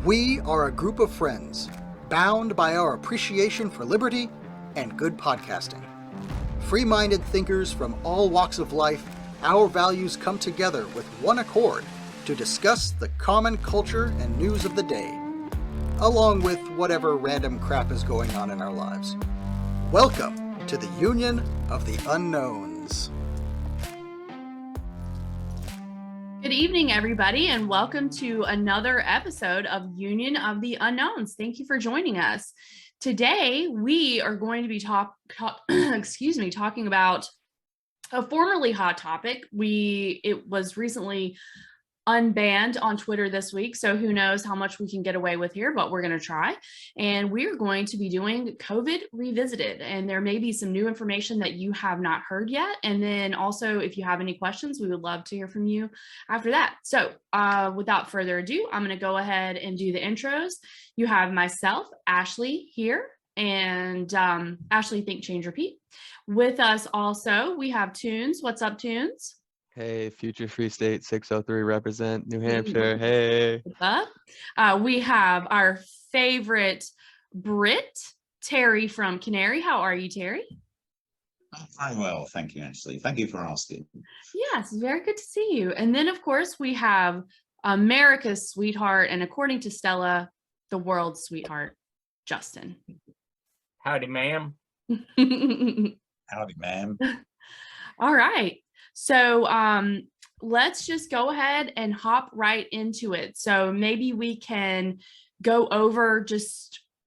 We are a group of friends, bound by our appreciation for liberty and good podcasting. Free-minded thinkers from all walks of life, our values come together with one accord to discuss the common culture and news of the day, along with whatever random crap is going on in our lives. Welcome to the Union of the Unknowns. Good evening, everybody, and welcome to another episode of Union of the Unknowns. Thank you for joining us. Today, we are going to be talking about a formerly hot topic. It was recently unbanned on Twitter this week, so who knows how much we can get away with here, but we're going to try. And we're going to be doing COVID Revisited, and there may be some new information that you have not heard yet. And then also, if you have any questions, we would love to hear from you after that. So without further ado, I'm going to go ahead and do the intros. You have myself, Ashley, here, and Ashley Think, Change, Repeat. With us also, we have Toons. What's up, Toons? Hey, Future Free State 603 represent New Hampshire. Hey. We have our favorite Brit, Terry from Canary. How are you, Terry? I'm very well, thank you, Ashley. Thank you for asking. Yes, very good to see you. And then, of course, we have America's sweetheart, and according to Stella, the world's sweetheart, Justin. Howdy, ma'am. Howdy, ma'am. All right. So let's just go ahead and hop right into it. So maybe we can go over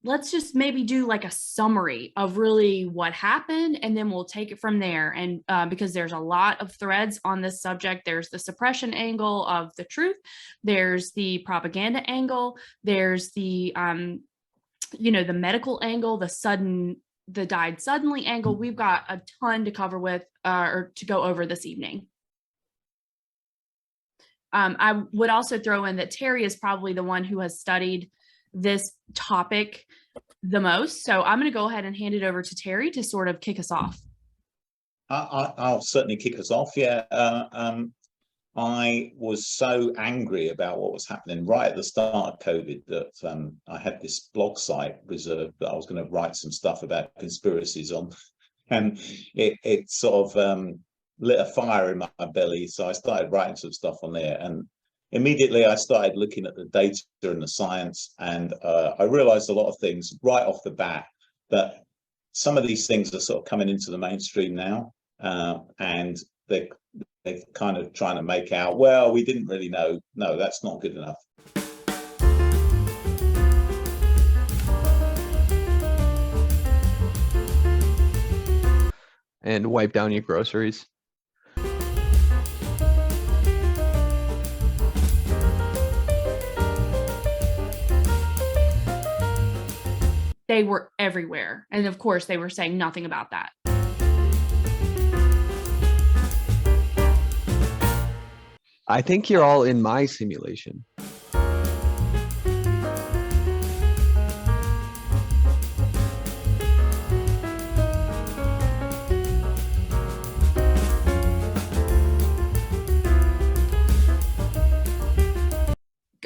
let's just maybe do like a summary of really what happened, and then we'll take it from there. And because there's a lot of threads on this subject, there's the suppression angle of the truth, there's the propaganda angle, there's the the medical angle, the died suddenly angle. We've got a ton to cover with or to go over this evening. I would also throw in that Terry is probably the one who has studied this topic the most. So I'm going to go ahead and hand it over to Terry to sort of kick us off. I'll certainly kick us off. Yeah. I was so angry about what was happening right at the start of COVID that I had this blog site reserved that I was going to write some stuff about conspiracies on, and it sort of lit a fire in my belly. So I started writing some stuff on there, and immediately I started looking at the data and the science, and I realized a lot of things right off the bat, that some of these things are sort of coming into the mainstream now, and they're kind of trying to make out, well, we didn't really know. No, that's not good enough. And wipe down your groceries. They were everywhere. And of course, they were saying nothing about that. I think you're all in my simulation.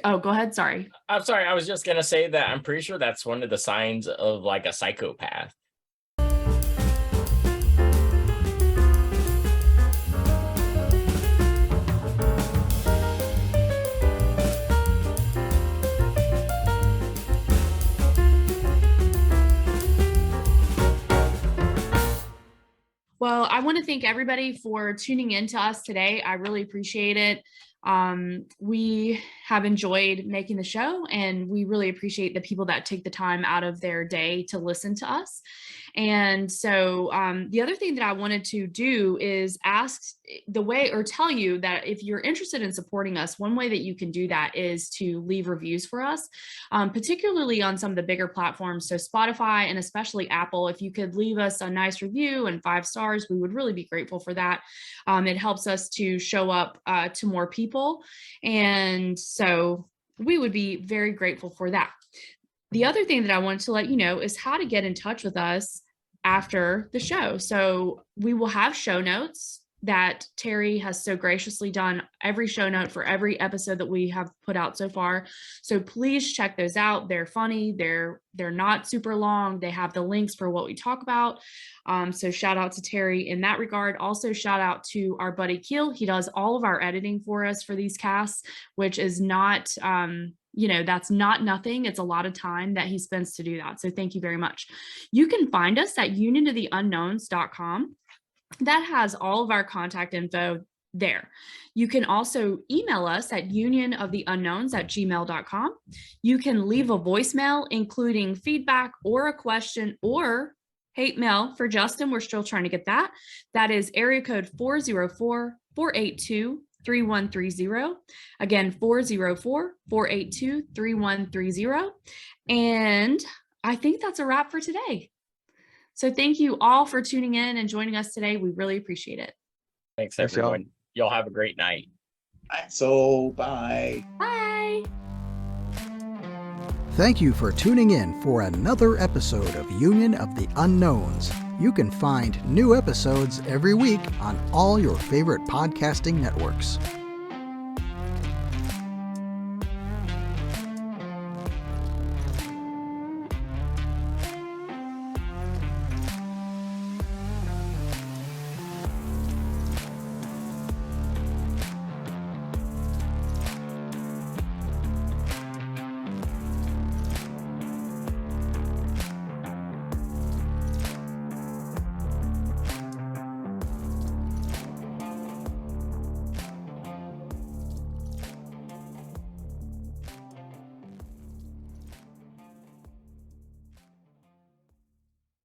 Oh, go ahead. Sorry. I'm sorry. I was just going to say that I'm pretty sure that's one of the signs of like a psychopath. Well, I want to thank everybody for tuning in to us today. I really appreciate it. We have enjoyed making the show, and we really appreciate the people that take the time out of their day to listen to us. And so the other thing that I wanted to do is tell you that if you're interested in supporting us, one way that you can do that is to leave reviews for us, particularly on some of the bigger platforms. So Spotify and especially Apple, if you could leave us a nice review and 5 stars, we would really be grateful for that. It helps us to show up to more people. And so we would be very grateful for that. The other thing that I wanted to let you know is how to get in touch with us after the show. So we will have show notes that Terry has so graciously done every show note for every episode that we have put out so far. So please check those out. They're funny. They're not super long. They have the links for what we talk about. So shout out to Terry in that regard. Also shout out to our buddy Keel. He does all of our editing for us for these casts, which is not, that's not nothing. It's a lot of time that he spends to do that. So thank you very much. You can find us at unionoftheunknowns.com. That has all of our contact info there. You can also email us at unionoftheunknowns@gmail.com. You can leave a voicemail, including feedback or a question or hate mail for Justin. We're still trying to get that. That is area code 404-482-3130. Again, 404-482-3130. And I think that's a wrap for today. So thank you all for tuning in and joining us today. We really appreciate it. Thanks, Thanks, everyone. Y'all have a great night. That's all. Bye. Bye. Thank you for tuning in for another episode of Union of the Unknowns. You can find new episodes every week on all your favorite podcasting networks.